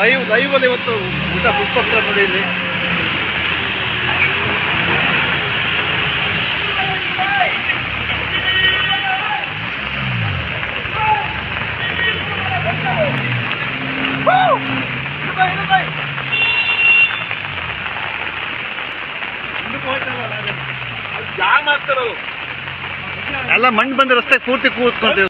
Live ಅಲ್ಲಿ ಇವತ್ತು ಊಟ ಪುಷ್ಪೋತ್ತರ ನೋಡಿ ಇಲ್ಲಿ. ಜಾಮ್ ಆಗ್ತಾರ ಎಲ್ಲ ಮಣ್ಣು ಬಂದ ರಸ್ತೆ ಪೂರ್ತಿ ಕೂತ್ಕೊಂತೀವಿ.